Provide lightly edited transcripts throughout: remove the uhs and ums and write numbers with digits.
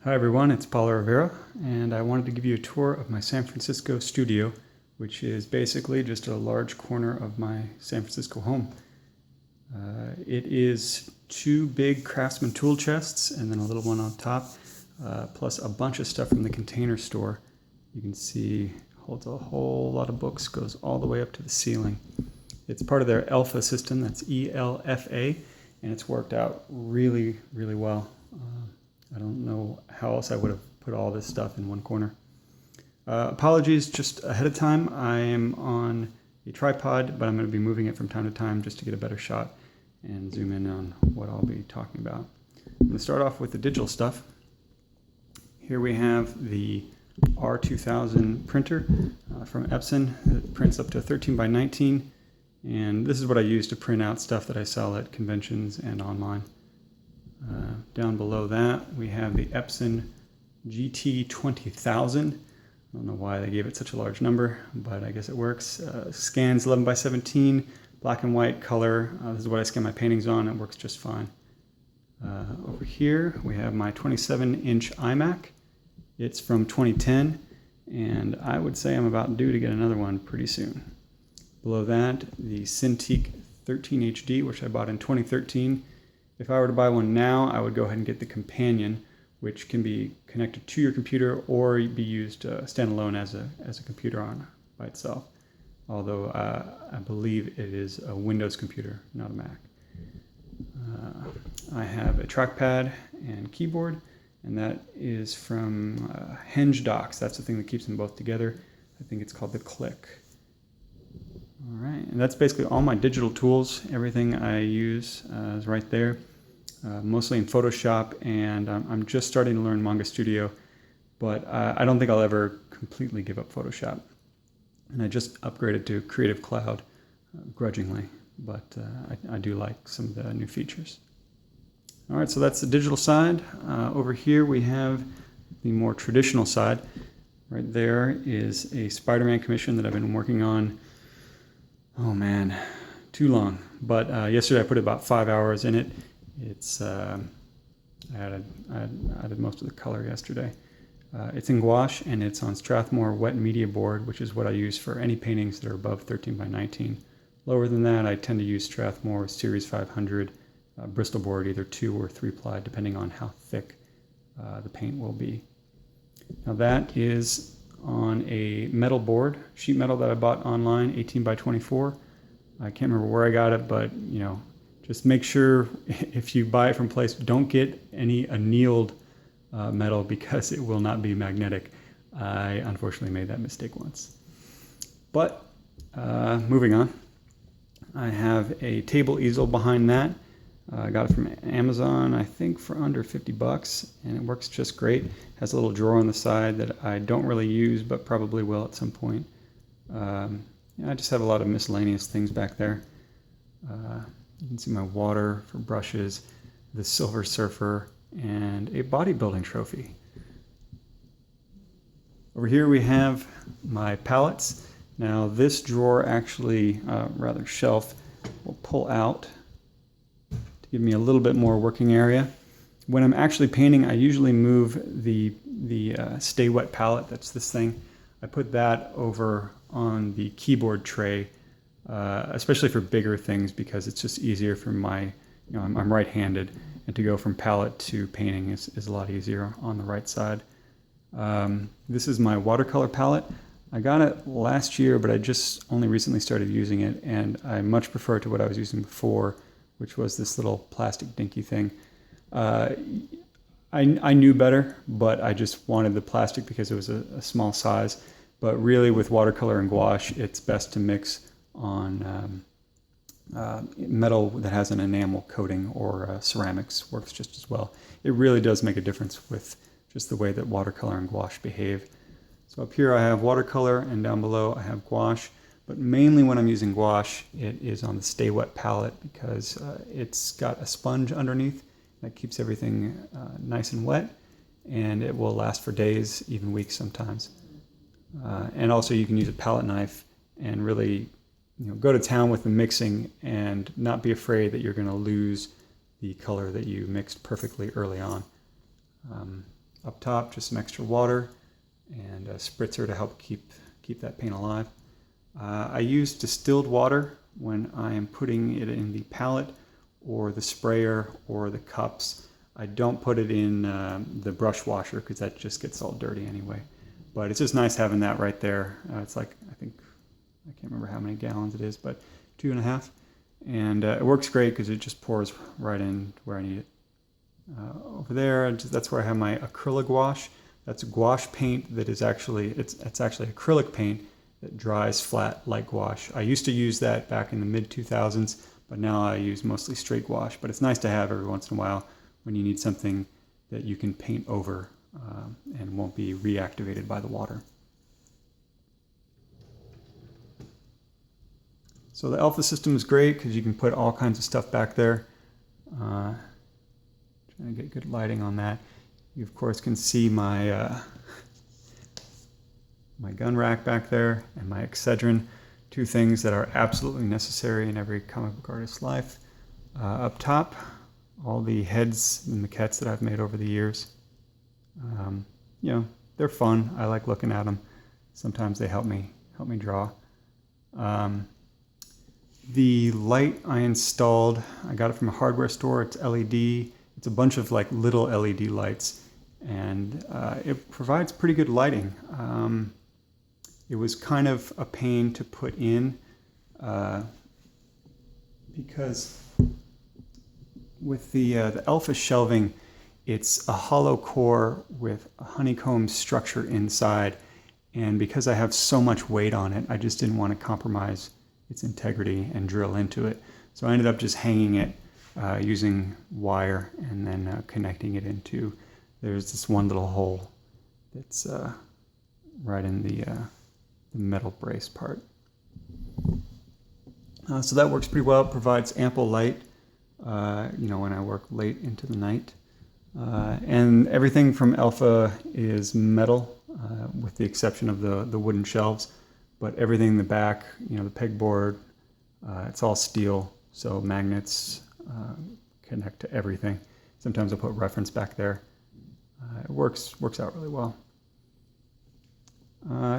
Hi everyone, it's Paulo Rivera, and I wanted to give you a tour of my San Francisco studio, which is basically just a large corner of my San Francisco home. It is two big Craftsman tool chests and then a little one on top, plus a bunch of stuff from the Container Store. You can see holds a whole lot of books, goes all the way up to the ceiling. It's part of their Elfa system, that's ELFA, and it's worked out really, really well. I don't know how else I would have put all this stuff in one corner. Apologies just ahead of time. I am on a tripod, but I'm going to be moving it from time to time just to get a better shot and zoom in on what I'll be talking about. I'm going to start off with the digital stuff. Here we have the R2000 printer from Epson. It prints up to 13 by 19, and this is what I use to print out stuff that I sell at conventions and online. Down below that, we have the Epson GT20000. I don't know why they gave it such a large number, but I guess it works. Scans 11 by 17, black and white color. This is what I scan my paintings on. It works just fine. Over here, we have my 27-inch iMac. It's from 2010, and I would say I'm about due to get another one pretty soon. Below that, the Cintiq 13HD, which I bought in 2013. If I were to buy one now, I would go ahead and get the Companion, which can be connected to your computer or be used standalone as a computer on by itself. Although I believe it is a Windows computer, not a Mac. I have a trackpad and keyboard, and that is from Henge Docks. That's the thing that keeps them both together. I think it's called the Click. All right, and that's basically all my digital tools. Everything I use is right there, mostly in Photoshop, and I'm just starting to learn Manga Studio, but I don't think I'll ever completely give up Photoshop. And I just upgraded to Creative Cloud grudgingly, but I do like some of the new features. All right, so that's the digital side. Over here we have the more traditional side. Right there is a Spider-Man commission that I've been working on. Oh man, too long. But yesterday I put about 5 hours in it. It's I added most of the color yesterday. It's in gouache and it's on Strathmore wet media board, which is what I use for any paintings that are above 13 by 19. Lower than that, I tend to use Strathmore Series 500 Bristol board, either 2 or 3 ply, depending on how thick the paint will be. Now that is on a metal board, sheet metal that I bought online, 18 by 24. I can't remember where I got it, but you know, just make sure if you buy it from a place, don't get any annealed metal because it will not be magnetic. I unfortunately made that mistake once. But moving on, I have a table easel behind that. I got it from Amazon, I think for under 50 bucks, and it works just great. Has a little drawer on the side that I don't really use, but probably will at some point. I just have a lot of miscellaneous things back there. You can see my water for brushes, the Silver Surfer, and a bodybuilding trophy. Over here we have my palettes. Now this drawer actually, rather shelf, will pull out give me a little bit more working area. When I'm actually painting, I usually move the Stay Wet palette, that's this thing. I put that over on the keyboard tray, especially for bigger things because it's just easier for my, I'm right-handed, and to go from palette to painting is a lot easier on the right side. This is my watercolor palette. I got it last year, but I just only recently started using it, and I much prefer it to what I was using before, which was this little plastic dinky thing. I knew better, but I just wanted the plastic because it was a small size. But really with watercolor and gouache, it's best to mix on metal that has an enamel coating, or ceramics works just as well. It really does make a difference with just the way that watercolor and gouache behave. So up here I have watercolor, and down below I have gouache. But mainly when I'm using gouache, it is on the Stay Wet palette because it's got a sponge underneath that keeps everything nice and wet, and it will last for days, even weeks sometimes. And also you can use a palette knife and really go to town with the mixing and not be afraid that you're going to lose the color that you mixed perfectly early on. Up top, just some extra water and a spritzer to help keep that paint alive. I use distilled water when I am putting it in the palette or the sprayer or the cups. I don't put it in the brush washer because that just gets all dirty anyway. But it's just nice having that right there. It's like, I can't remember how many gallons it is, but 2.5. And it works great because it just pours right in where I need it. Over there, that's where I have my acrylic gouache. That's gouache paint that is actually, it's actually acrylic paint that dries flat like gouache. I used to use that back in the mid-2000s, but now I use mostly straight gouache. But it's nice to have every once in a while when you need something that you can paint over and won't be reactivated by the water. So the Alpha system is great because you can put all kinds of stuff back there. Trying to get good lighting on that. You of course can see my my gun rack back there and my Excedrin, two things that are absolutely necessary in every comic book artist's life. Up top, all the heads and maquettes that I've made over the years. You know, they're fun. I like looking at them. Sometimes they help me draw. The light I installed, I got it from a hardware store. It's LED. It's a bunch of like little LED lights, and it provides pretty good lighting. It was kind of a pain to put in because with the Alpha shelving, it's a hollow core with a honeycomb structure inside, and because I have so much weight on it, I just didn't want to compromise its integrity and drill into it. So I ended up just hanging it using wire and then connecting it into, there's this one little hole that's right in the metal brace part. So that works pretty well. It provides ample light, you know, when I work late into the night. And everything from Alpha is metal, with the exception of the wooden shelves. But everything in the back, you know, the pegboard, it's all steel, so magnets connect to everything. Sometimes I'll put reference back there. It works out really well.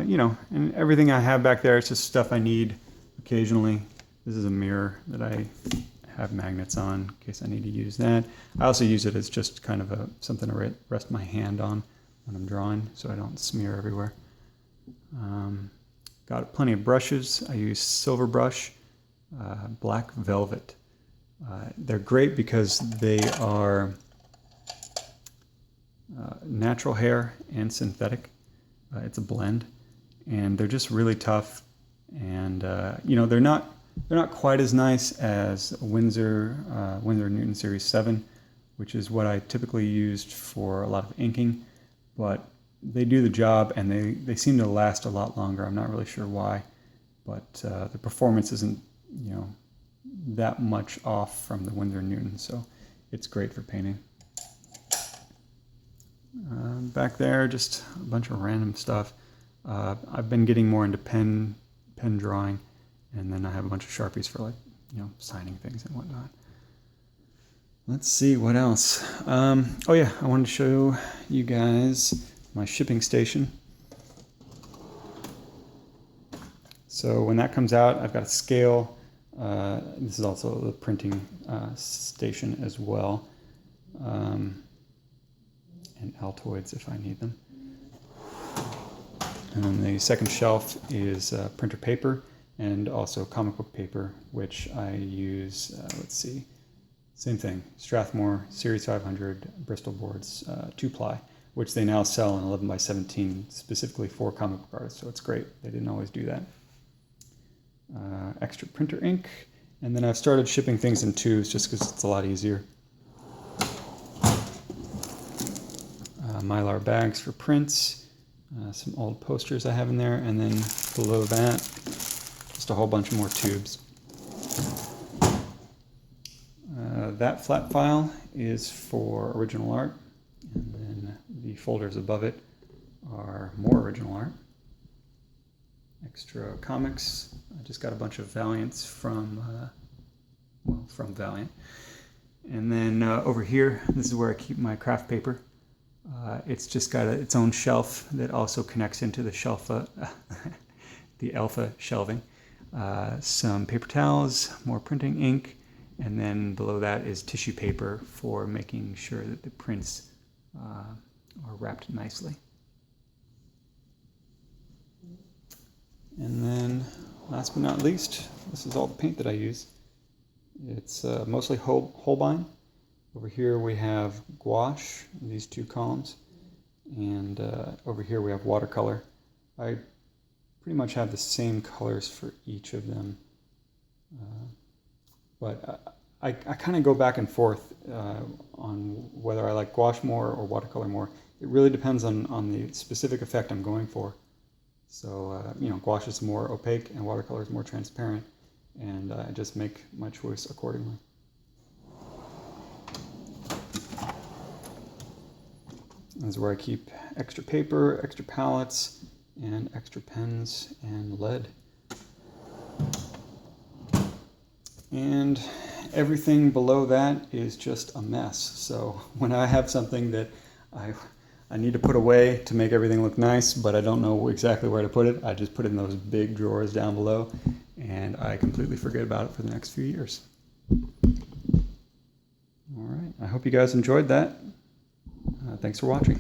You know, and everything I have back there, it's just stuff I need occasionally. This is a mirror that I have magnets on in case I need to use that. I also use it as just kind of something to rest my hand on when I'm drawing so I don't smear everywhere. Got plenty of brushes. I use silver brush, black velvet. They're great because they are natural hair and synthetic. It's a blend, and they're just really tough. And you know, they're not quite as nice as Winsor Newton Series 7, which is what I typically used for a lot of inking, but they do the job, and they seem to last a lot longer. I'm not really sure why, but the performance isn't, you know, that much off from the Winsor Newton, so it's great for painting. Back there, just a bunch of random stuff. I've been getting more into pen drawing, and then I have a bunch of Sharpies for, like, you know, signing things and whatnot. Let's see what else. Oh yeah, I wanted to show you guys my shipping station. So when that comes out, I've got a scale. This is also the printing station as well, and Altoids if I need them. And then the second shelf is printer paper and also comic book paper, which I use, let's see, same thing, Strathmore Series 500 Bristol boards, 2-ply, which they now sell in 11x17 specifically for comic book artists, so it's great. They didn't always do that. Extra printer ink, and then I've started shipping things in tubes just because it's a lot easier. Mylar bags for prints, some old posters I have in there, and then below that, just a whole bunch more tubes. That flat file is for original art, and then the folders above it are more original art. Extra comics. I just got a bunch of Valiants from Valiant. And then over here, this is where I keep my craft paper. It's just got its own shelf that also connects into the shelf, the alpha shelving. Some paper towels, more printing ink, and then below that is tissue paper for making sure that the prints are wrapped nicely. And then, last but not least, this is all the paint that I use. It's mostly Holbein. Over here we have gouache, these two columns, and over here we have watercolor. I pretty much have the same colors for each of them, but I kind of go back and forth on whether I like gouache more or watercolor more. It really depends on the specific effect I'm going for. So, gouache is more opaque and watercolor is more transparent, and I just make my choice accordingly. This is where I keep extra paper, extra palettes, and extra pens and lead. And everything below that is just a mess. So when I have something that I need to put away to make everything look nice, but I don't know exactly where to put it, I just put it in those big drawers down below, and I completely forget about it for the next few years. All right, I hope you guys enjoyed that. Thanks for watching.